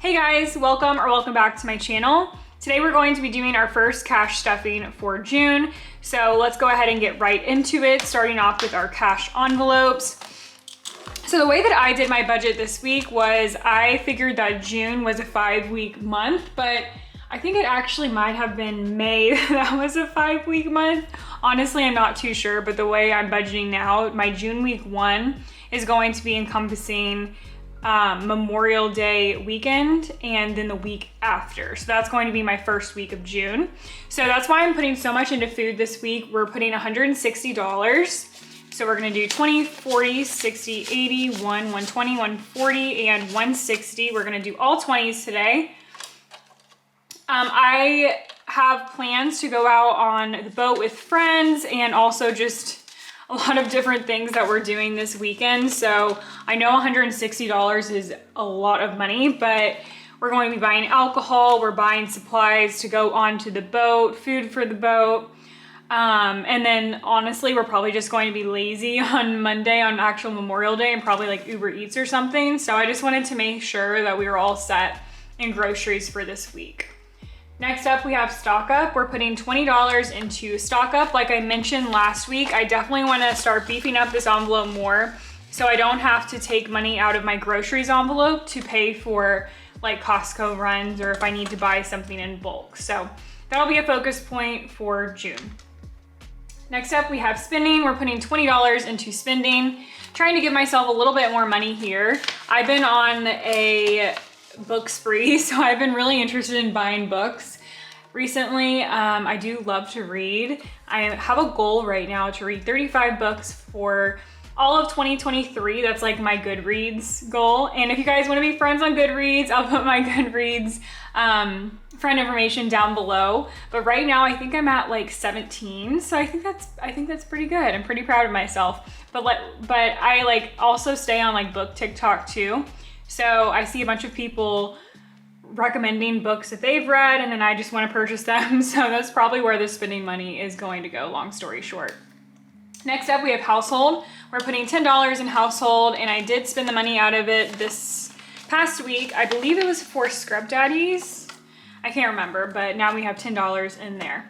Hey guys, welcome back to my channel. Today we're going to be doing our first cash stuffing for June. So let's go ahead and get right into it, starting off with our cash envelopes. So the way that I did my budget this week was I figured that June was a 5-week month, but I think it actually might have been May that was a 5-week month. Honestly, I'm not too sure, but the way I'm budgeting now, my June week 1 is going to be encompassing Memorial Day weekend and then the week after. So that's going to be my first week of June. So that's why I'm putting so much into food this week. We're putting $160. So we're gonna do 20, 40, 60, 80, 120, 140, and 160. We're gonna do all 20s today. I have plans to go out on the boat with friends and also just a lot of different things that we're doing this weekend. So I know $160 is a lot of money, but we're going to be buying alcohol, we're buying supplies to go onto the boat, food for the boat. And then honestly, we're probably just going to be lazy on Monday on actual Memorial Day and probably like Uber Eats or something. So I just wanted to make sure that we were all set in groceries for this week. Next up, we have stock up. We're putting $20 into stock up. Like I mentioned last week, I definitely want to start beefing up this envelope more so I don't have to take money out of my groceries envelope to pay for like Costco runs or if I need to buy something in bulk. So that'll be a focus point for June. Next up, we have spending. We're putting $20 into spending, trying to give myself a little bit more money here. I've been on a book spree, so I've been really interested in buying books recently. I do love to read. I have a goal right now to read 35 books for all of 2023. That's like my Goodreads goal. And if you guys want to be friends on Goodreads, I'll put my Goodreads friend information down below. But right now I think I'm at like 17. So I think that's pretty good. I'm pretty proud of myself. But I like also stay on like book TikTok too. So I see a bunch of people recommending books that they've read and then I just want to purchase them. So that's probably where the spending money is going to go, long story short. Next up, we have household. We're putting $10 in household and I did spend the money out of it this past week. I believe it was for Scrub Daddies. I can't remember, but now we have $10 in there.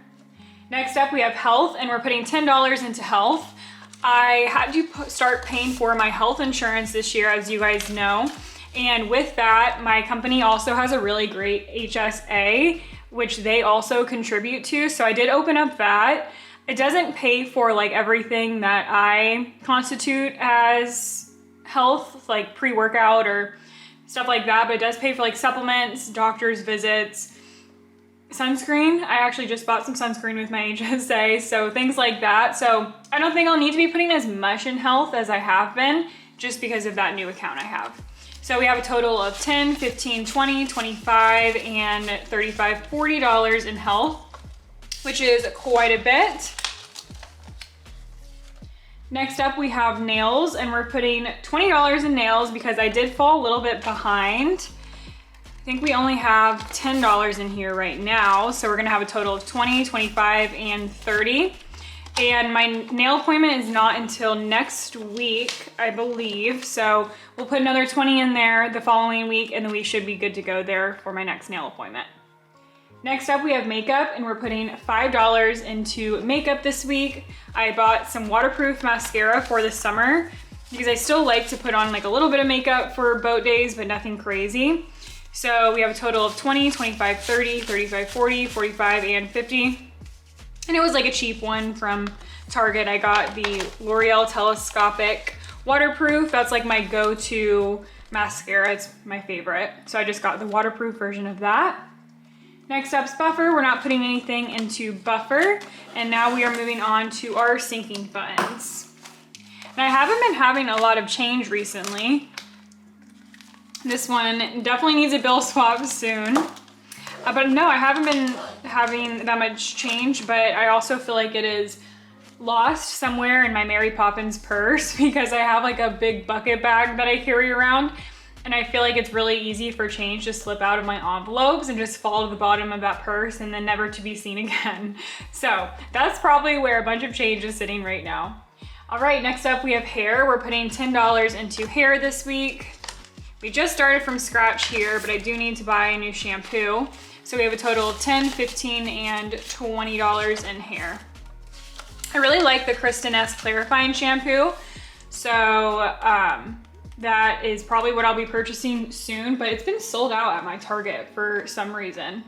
Next up, we have health and we're putting $10 into health. I had to start paying for my health insurance this year, as you guys know. And with that, my company also has a really great HSA, which they also contribute to. So I did open up that. It doesn't pay for like everything that I constitute as health, like pre-workout or stuff like that, but it does pay for like supplements, doctor's visits, sunscreen. I actually just bought some sunscreen with my HSA, so things like that. So I don't think I'll need to be putting as much in health as I have been just because of that new account I have. So we have a total of $10, $15, $20, $25, and $35, $40 in health, which is quite a bit. Next up, we have nails, and we're putting $20 in nails because I did fall a little bit behind. I think we only have $10 in here right now, so we're gonna have a total of $20, $25, and $30. And my nail appointment is not until next week, I believe. So we'll put another 20 in there the following week and then we should be good to go there for my next nail appointment. Next up, we have makeup and we're putting $5 into makeup this week. I bought some waterproof mascara for the summer because I still like to put on like a little bit of makeup for boat days, but nothing crazy. So we have a total of 20, 25, 30, 35, 40, 45, and 50. And it was like a cheap one from Target. I got the L'Oreal Telescopic Waterproof. That's like my go-to mascara. It's my favorite. So I just got the waterproof version of that. Next up's buffer. We're not putting anything into buffer. And now we are moving on to our sinking funds. And I haven't been having a lot of change recently. This one definitely needs a bill swap soon. But no, I haven't been having that much change, but I also feel like it is lost somewhere in my Mary Poppins purse because I have like a big bucket bag that I carry around and I feel like it's really easy for change to slip out of my envelopes and just fall to the bottom of that purse and then never to be seen again. So that's probably where a bunch of change is sitting right now. All right, next up we have hair. We're putting $10 into hair this week. We just started from scratch here, but I do need to buy a new shampoo. So we have a total of $10, $15, and $20 in hair. I really like the Kristen S clarifying shampoo. So that is probably what I'll be purchasing soon, but it's been sold out at my Target for some reason.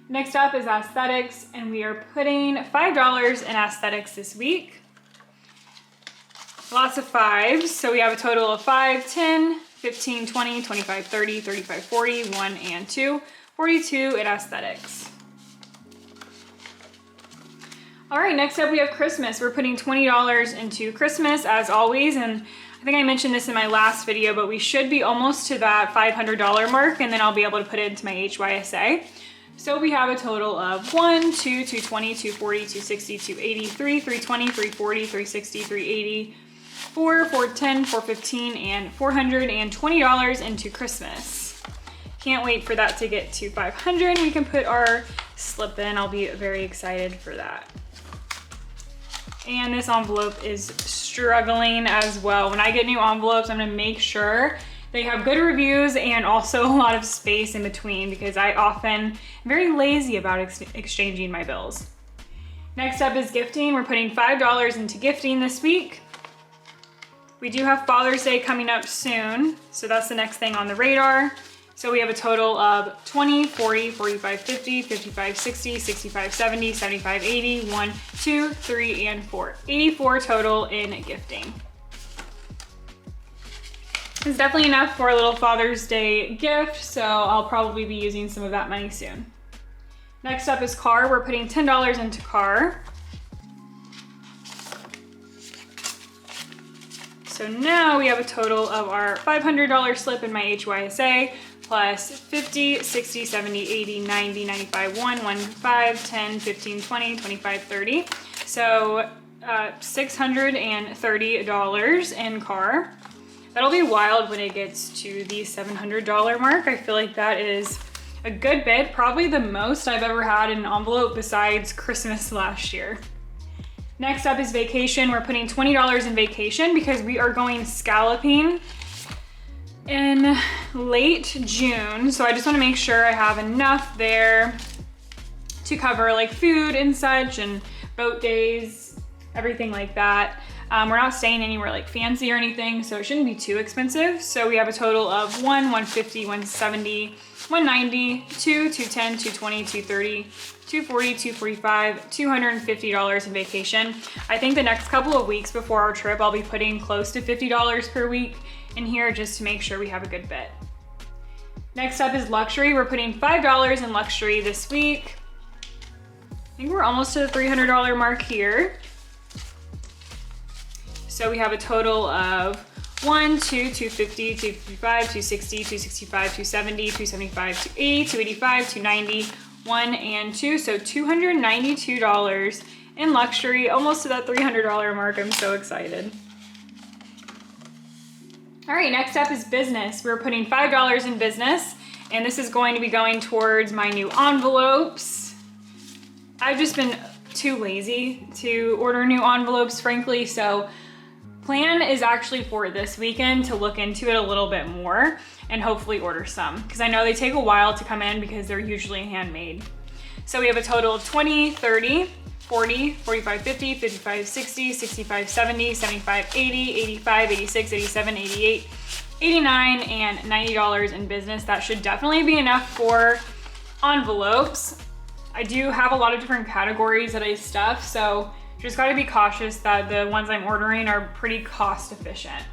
Next up is aesthetics, and we are putting $5 in aesthetics this week. Lots of fives, so we have a total of 5, 10, 15, 20, 25, 30, 35, 40, 1 and 2, 42 in aesthetics. All right, next up we have Christmas. We're putting $20 into Christmas as always, and I think I mentioned this in my last video, but we should be almost to that $500 mark, and then I'll be able to put it into my HYSA. So we have a total of 1, 2, 220, 240, 260, 280, 3, 320, 340, 360, 380, 4, 410, 415, and $420 into Christmas. Can't wait for that to get to 500. We can put our slip in. I'll be very excited for that. And this envelope is struggling as well. When I get new envelopes, I'm gonna make sure they have good reviews and also a lot of space in between, because I often am very lazy about exchanging my bills. Next up is gifting. We're putting $5 into gifting this week. We do have Father's Day coming up soon, so that's the next thing on the radar. So we have a total of 20, 40, 45, 50, 55, 60, 65, 70, 75, 80, 1, 2, 3, and 4. 84 total in gifting. It's definitely enough for a little Father's Day gift, so I'll probably be using some of that money soon. Next up is car. We're putting $10 into car. So now we have a total of our $500 slip in my HYSA, plus 50, 60, 70, 80, 90, 95, 1, 5, 10, 15, 20, 25, 30. So $630 in car. That'll be wild when it gets to the $700 mark. I feel like that is a good bit, probably the most I've ever had in an envelope besides Christmas last year. Next up is vacation. We're putting $20 in vacation because we are going scalloping in late June. So I just wanna make sure I have enough there to cover like food and such and boat days, everything like that. We're not staying anywhere like fancy or anything, so it shouldn't be too expensive. So we have a total of 1, 150, 170, 190, 2, 210, 220, 230, 240, 245, $250 in vacation. I think the next couple of weeks before our trip, I'll be putting close to $50 per week in here just to make sure we have a good bit. Next up is luxury. We're putting $5 in luxury this week. I think we're almost to the $300 mark here. So we have a total of 1, 2, 250, 255, 260, 265, 270, 275, 280, 285, 290, 1 and 2. So $292 in luxury, almost to that $300 mark. I'm so excited. All right, next up is business. We're putting $5 in business, and this is going to be going towards my new envelopes. I've just been too lazy to order new envelopes, frankly, so plan is actually for this weekend to look into it a little bit more and hopefully order some, because I know they take a while to come in because they're usually handmade. So we have a total of 20, 30, 40, 45, 50, 55, 60, 65, 70, 75, 80, 85, 86, 87, 88, 89, and $90 in business. That should definitely be enough for envelopes. I do have a lot of different categories that I stuff, so just gotta be cautious that the ones I'm ordering are pretty cost efficient.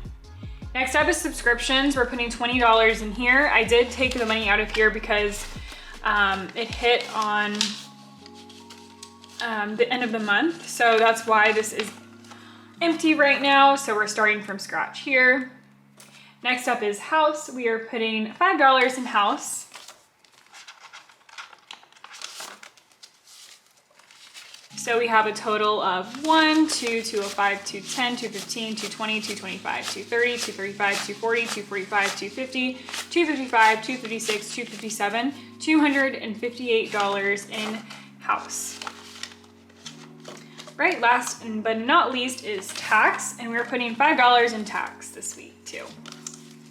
Next up is subscriptions. We're putting $20 in here. I did take the money out of here because it hit on the end of the month. So that's why this is empty right now. So we're starting from scratch here. Next up is house. We are putting $5 in house. So we have a total of 1, 2, 205, 210, 215, 220, 225, 230, 235, 240, 245, 250, 255, 256, 257, $258 in house. Right, last but not least is tax, and we're putting $5 in tax this week too.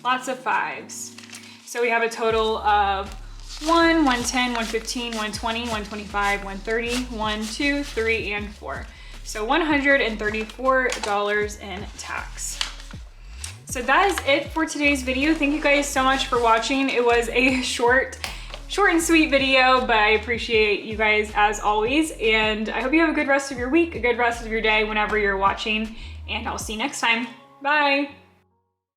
Lots of 5s. So we have a total of 1, 110, 115, 120, 125, 130, 1, 2, 3, and 4. So $134 in tax. So that is it for today's video. Thank you guys so much for watching. It was a short and sweet video, but I appreciate you guys as always. And I hope you have a good rest of your week, a good rest of your day whenever you're watching, and I'll see you next time. Bye.